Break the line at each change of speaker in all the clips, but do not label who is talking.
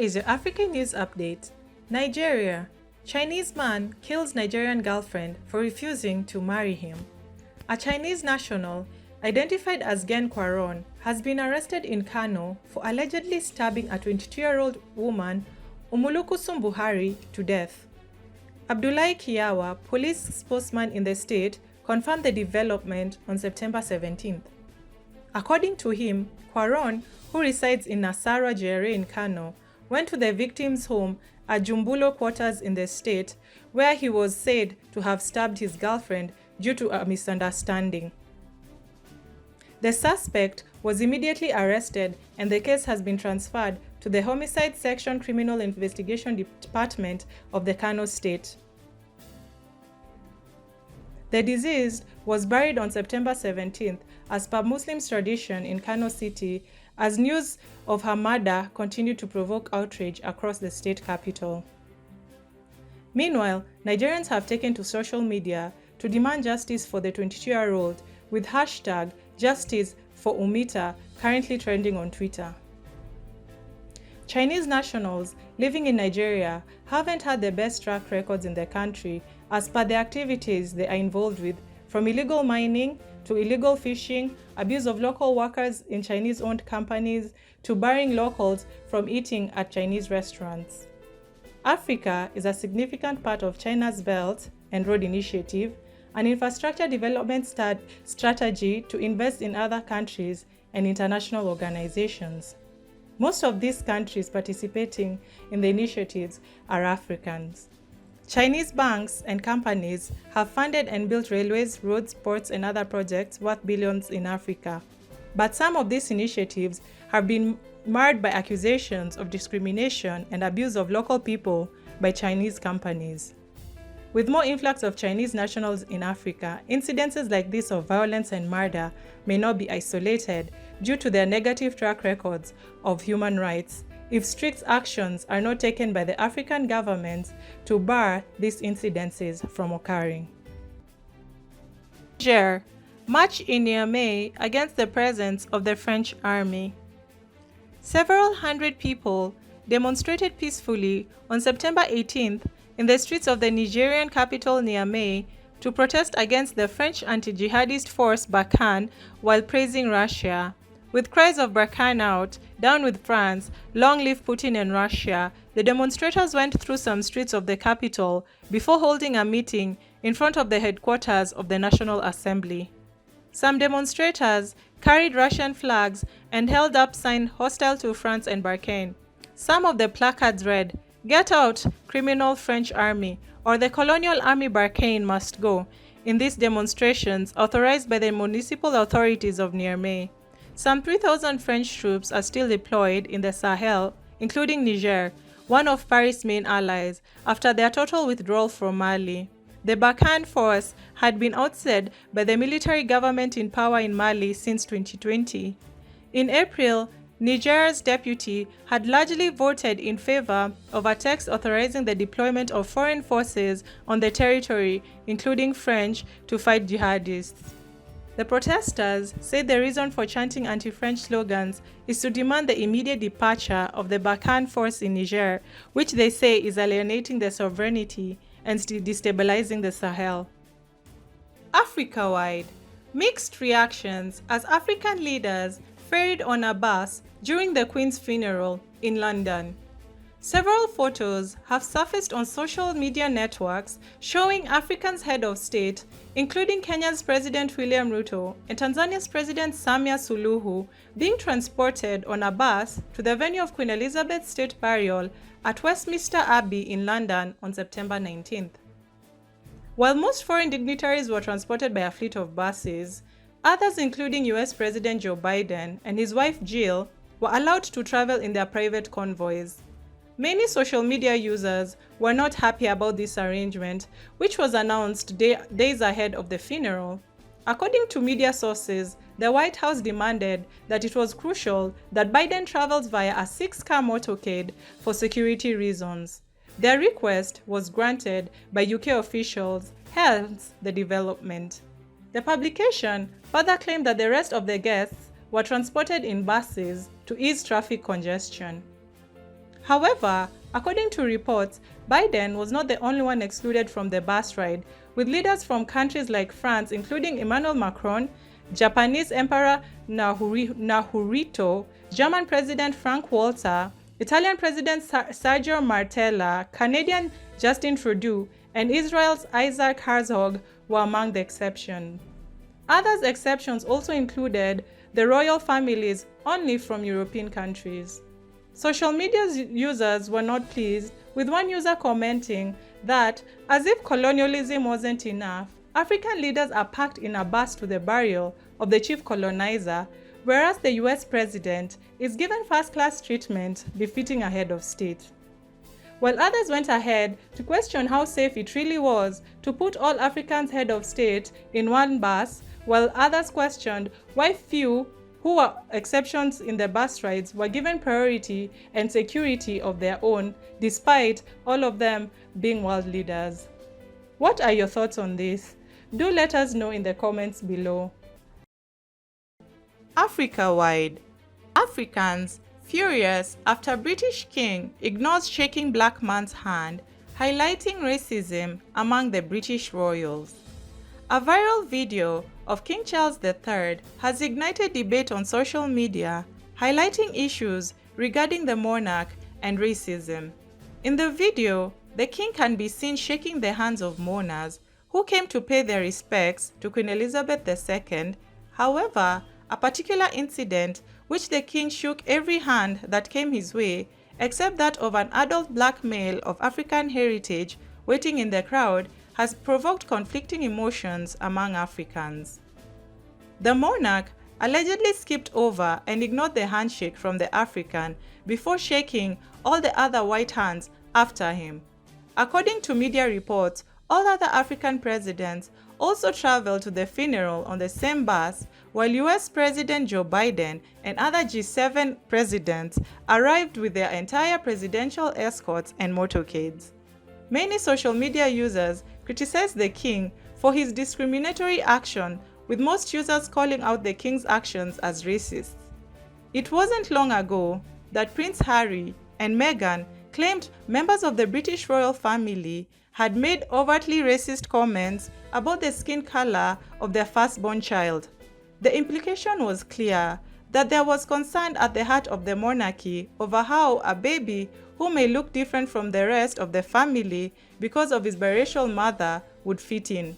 is your African news update. Nigeria. Chinese man kills Nigerian girlfriend for refusing to marry him. A Chinese national, identified as Gen Kwaron, has been arrested in Kano for allegedly stabbing a 22-year-old woman, Umulukusum Buhari, to death. Abdullahi Kiyawa, police spokesman in the state, confirmed the development on September 17th. According to him, Kwaron, who resides in Nasarawa GRA in Kano, went to the victim's home at Jumbulo quarters in the state, where he was said to have stabbed his girlfriend due to a misunderstanding. The suspect was immediately arrested and the case has been transferred to the Homicide Section Criminal Investigation Department of the Kano State. The deceased was buried on September 17th as per Muslim tradition in Kano City, as news of her murder continued to provoke outrage across the state capital. Meanwhile, Nigerians have taken to social media to demand justice for the 22-year-old, with hashtag Justice for Umita currently trending on Twitter. Chinese nationals living in Nigeria haven't had the best track records in the country as per the activities they are involved with, from illegal mining to illegal fishing, abuse of local workers in Chinese-owned companies, to barring locals from eating at Chinese restaurants. Africa is a significant part of China's Belt and Road Initiative, an infrastructure development strategy to invest in other countries and international organizations. Most of these countries participating in the initiatives are Africans. Chinese banks and companies have funded and built railways, roads, ports, and other projects worth billions in Africa. But some of these initiatives have been marred by accusations of discrimination and abuse of local people by Chinese companies. With more influx of Chinese nationals in Africa, incidences like this of violence and murder may not be isolated due to their negative track records of human rights, if strict actions are not taken by the African governments to bar these incidences from occurring. Niger. March in Niamey against the presence of the French army. Several hundred people demonstrated peacefully on September 18th in the streets of the Nigerian capital Niamey to protest against the French anti-jihadist force Barkhane while praising Russia. With cries of Barkhane out, down with France, long live Putin and Russia, the demonstrators went through some streets of the capital before holding a meeting in front of the headquarters of the National Assembly. Some demonstrators carried Russian flags and held up signs hostile to France and Barkhane. Some of the placards read, "Get out, criminal French army," or "The colonial army Barkhane must go," in these demonstrations authorized by the municipal authorities of Niamey. Some 3,000 French troops are still deployed in the Sahel, including Niger, one of Paris' main allies, after their total withdrawal from Mali. The Barkhane force had been ousted by the military government in power in Mali since 2020. In April, Niger's deputy had largely voted in favor of a text authorizing the deployment of foreign forces on the territory, including French, to fight jihadists. The protesters say the reason for chanting anti-French slogans is to demand the immediate departure of the Barkhane force in Niger, which they say is alienating their sovereignty and destabilizing the Sahel. Africa-wide, mixed reactions as African leaders ferried on a bus during the Queen's funeral in London. Several photos have surfaced on social media networks showing Africa's head of state, including Kenya's President William Ruto and Tanzania's President Samia Suluhu, being transported on a bus to the venue of Queen Elizabeth's state burial at Westminster Abbey in London on September 19th. While most foreign dignitaries were transported by a fleet of buses, others, including US President Joe Biden and his wife Jill, were allowed to travel in their private convoys. Many social media users were not happy about this arrangement, which was announced days ahead of the funeral. According to media sources, the White House demanded that it was crucial that Biden travels via a 6-car motorcade for security reasons. Their request was granted by UK officials, hence the development. The publication further claimed that the rest of the guests were transported in buses to ease traffic congestion. However, according to reports, Biden was not the only one excluded from the bus ride, with leaders from countries like France, including Emmanuel Macron, Japanese Emperor Naruhito, German President Frank-Walter, Italian President Sergio Martella, Canadian Justin Trudeau, and Israel's Isaac Herzog were among the exceptions. Other exceptions also included the royal families only from European countries. Social media users were not pleased, with one user commenting that, as if colonialism wasn't enough, African leaders are packed in a bus to the burial of the chief colonizer, whereas the US president is given first-class treatment befitting a head of state. While others went ahead to question how safe it really was to put all Africans' head of state in one bus, while others questioned why few who were exceptions in the bus rides were given priority and security of their own, despite all of them being world leaders. What are your thoughts on this? Do let us know in the comments below. Africa-wide. Africans furious after British king ignores shaking black man's hand, highlighting racism among the British royals. A viral video of King Charles III has ignited debate on social media, highlighting issues regarding the monarch and racism. In the video, the king can be seen shaking the hands of mourners who came to pay their respects to Queen Elizabeth II. However, a particular incident which the king shook every hand that came his way, except that of an adult black male of African heritage waiting in the crowd, has provoked conflicting emotions among Africans. The monarch allegedly skipped over and ignored the handshake from the African before shaking all the other white hands after him. According to media reports, all other African presidents also traveled to the funeral on the same bus, while US President Joe Biden and other G7 presidents arrived with their entire presidential escorts and motorcades. Many social media users criticized the king for his discriminatory action, with most users calling out the king's actions as racist. It wasn't long ago that Prince Harry and Meghan claimed members of the British royal family had made overtly racist comments about the skin color of their firstborn child. The implication was clear that there was concern at the heart of the monarchy over how a baby who may look different from the rest of the family because of his biracial mother would fit in.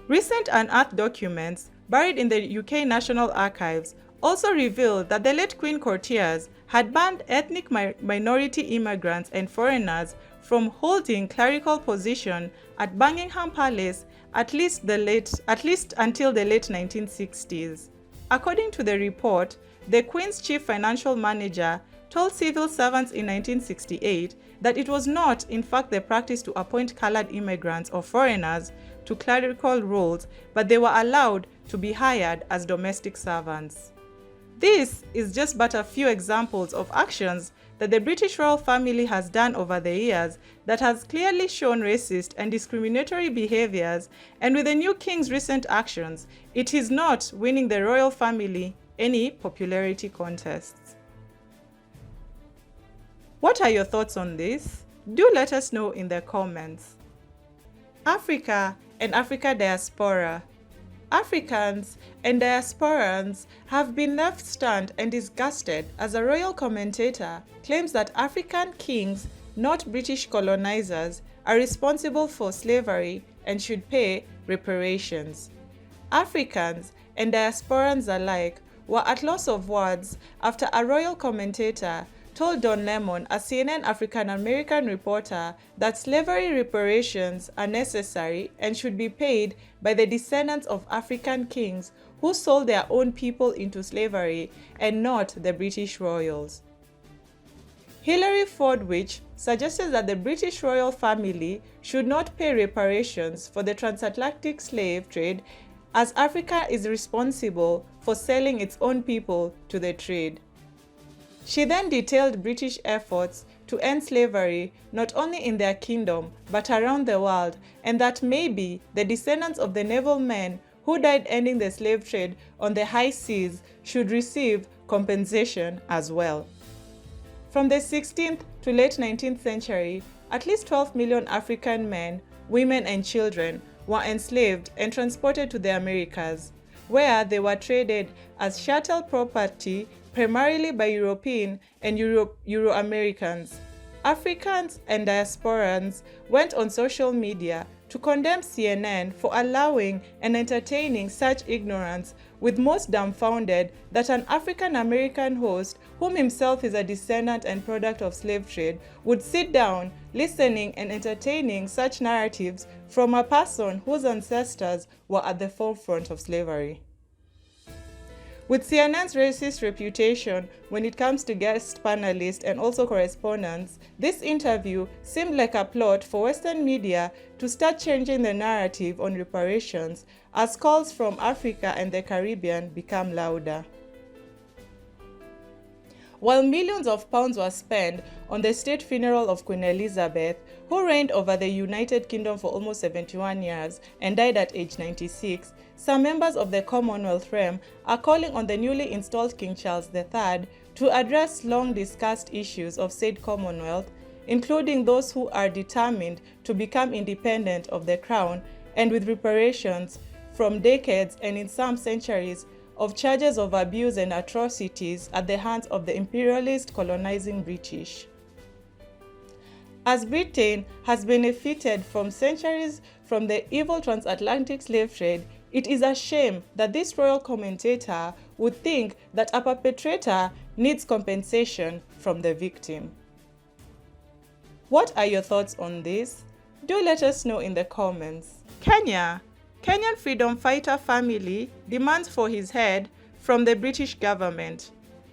Recent unearthed documents buried in the UK National Archives also revealed that the late Queen courtiers had banned ethnic minority immigrants and foreigners from holding clerical position at Buckingham Palace at least until the late 1960s. According to the report, the Queen's chief financial manager told civil servants in 1968 that it was not, in fact, the practice to appoint colored immigrants or foreigners to clerical roles, but they were allowed to be hired as domestic servants. This is just but a few examples of actions that the British royal family has done over the years that has clearly shown racist and discriminatory behaviors, and with the new king's recent actions, it is not winning the royal family any popularity contests. What are your thoughts on this? Do let us know in the comments. Africa and Africa diaspora. Africans and diasporans have been left stunned and disgusted as a royal commentator claims that African kings, not British colonizers, are responsible for slavery and should pay reparations. Africans and diasporans alike were at loss of words after a royal commentator told Don Lemon, a CNN African-American reporter, that slavery reparations are necessary and should be paid by the descendants of African kings who sold their own people into slavery and not the British royals. Hilary Fordwich suggested that the British royal family should not pay reparations for the transatlantic slave trade, as Africa is responsible for selling its own people to the trade. She then detailed British efforts to end slavery not only in their kingdom but around the world, and that maybe the descendants of the naval men who died ending the slave trade on the high seas should receive compensation as well. From the 16th to late 19th century, at least 12 million African men, women, and children were enslaved and transported to the Americas, where they were traded as chattel property primarily by European and Euro-Americans. Africans and diasporans went on social media to condemn CNN for allowing and entertaining such ignorance, with most dumbfounded that an African-American host, whom himself is a descendant and product of slave trade, would sit down, listening and entertaining such narratives from a person whose ancestors were at the forefront of slavery. With CNN's racist reputation when it comes to guest panelists and also correspondents, this interview seemed like a plot for Western media to start changing the narrative on reparations as calls from Africa and the Caribbean become louder. While millions of pounds were spent on the state funeral of Queen Elizabeth, who reigned over the United Kingdom for almost 71 years and died at age 96, some members of the Commonwealth realm are calling on the newly installed King Charles III to address long-discussed issues of said Commonwealth, including those who are determined to become independent of the Crown and with reparations from decades and in some centuries of charges of abuse and atrocities at the hands of the imperialist colonizing British. As Britain has benefited from centuries from the evil transatlantic slave trade, it is a shame that this royal commentator would think that a perpetrator needs compensation from the victim. What are your thoughts on this? Do let us know in the comments. Kenyan freedom fighter family demands for his head from the British government.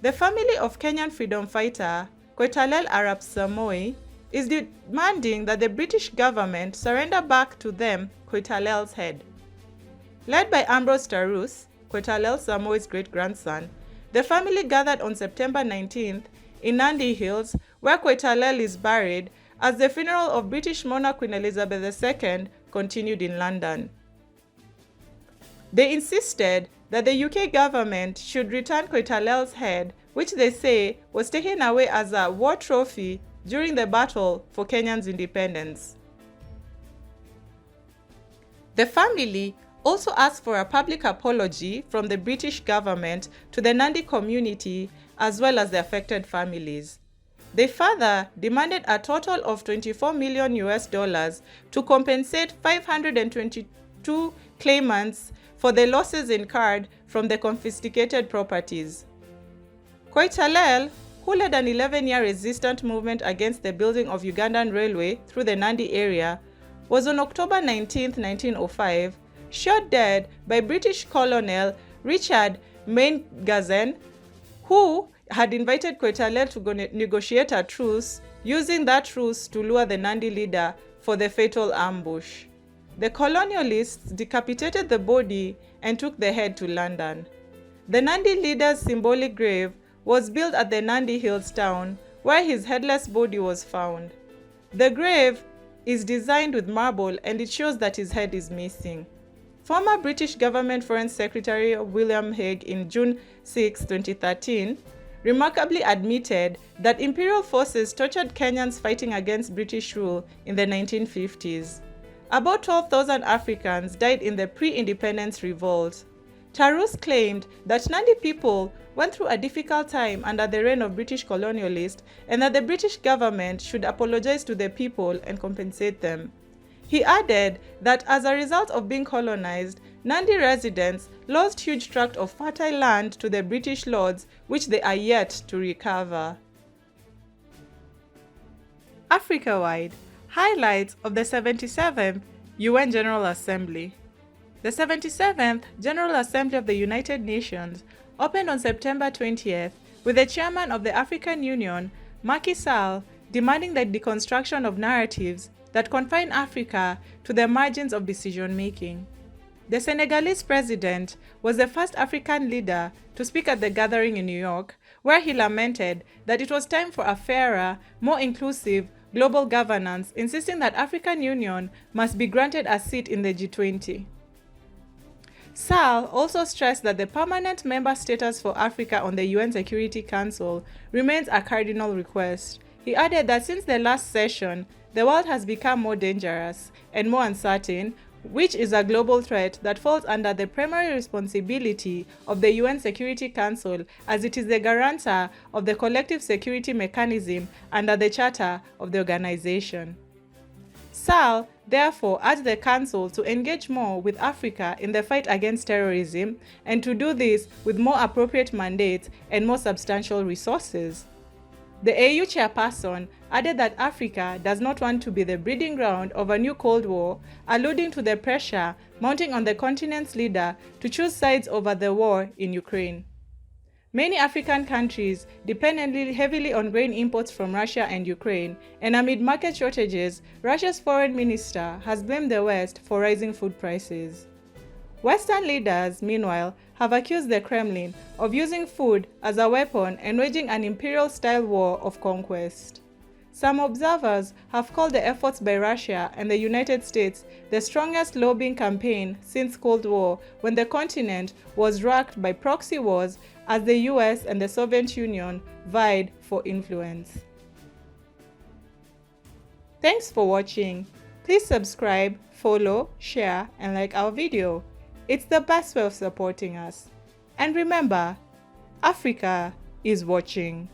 The family of Kenyan freedom fighter Koitalel Arap Samoei is demanding that the British government surrender back to them Koitalel's head. Led by Ambrose Tarus, Koitalel Samoei's great-grandson, the family gathered on September 19th in Nandi Hills, where Koitalel is buried, as the funeral of British monarch Queen Elizabeth II continued in London. They insisted that the UK government should return Koitalel's head, which they say was taken away as a war trophy during the battle for Kenyan's independence. The family also asked for a public apology from the British government to the Nandi community as well as the affected families. They further demanded a total of $24 million to compensate 522 claimants for the losses incurred from the confiscated properties. Koitalel, who led an 11-year resistance movement against the building of Ugandan railway through the Nandi area, was on October 19, 1905, shot dead by British Colonel Richard Maingazen, who had invited Koitalel to negotiate a truce, using that truce to lure the Nandi leader for the fatal ambush. The colonialists decapitated the body and took the head to London. The Nandi leader's symbolic grave was built at the Nandi Hills town, where his headless body was found. The grave is designed with marble and it shows that his head is missing. Former British Government Foreign Secretary William Hague in June 6, 2013, remarkably admitted that imperial forces tortured Kenyans fighting against British rule in the 1950s. About 12,000 Africans died in the pre-independence revolt. Tarus claimed that Nandi people went through a difficult time under the reign of British colonialists and that the British government should apologize to the people and compensate them. He added that as a result of being colonized, Nandi residents lost huge tracts of fertile land to the British lords, which they are yet to recover. Africa-wide, highlights of the 77th UN General Assembly. The 77th General Assembly of the United Nations opened on September 20th with the chairman of the African Union, Macky Sall, demanding the deconstruction of narratives that confine Africa to the margins of decision-making. The Senegalese president was the first African leader to speak at the gathering in New York, where he lamented that it was time for a fairer, more inclusive global governance, insisting that African Union must be granted a seat in the G20. Sall also stressed that the permanent member status for Africa on the UN Security Council remains a cardinal request. He added that since the last session, the world has become more dangerous and more uncertain, which is a global threat that falls under the primary responsibility of the UN Security Council, as it is the guarantor of the collective security mechanism under the Charter of the organization. Sall therefore urged the Council to engage more with Africa in the fight against terrorism and to do this with more appropriate mandates and more substantial resources. The AU chairperson added that Africa does not want to be the breeding ground of a new Cold War, alluding to the pressure mounting on the continent's leader to choose sides over the war in Ukraine. Many African countries depend heavily on grain imports from Russia and Ukraine, and amid market shortages, Russia's foreign minister has blamed the West for rising food prices. Western leaders, meanwhile, have accused the Kremlin of using food as a weapon and waging an imperial-style war of conquest. Some observers have called the efforts by Russia and the United States the strongest lobbying campaign since Cold War, when the continent was racked by proxy wars as the US and the Soviet Union vied for influence. Thanks for watching. Please subscribe, follow, share, and like our video. It's the best way of supporting us. And remember, Africa is watching.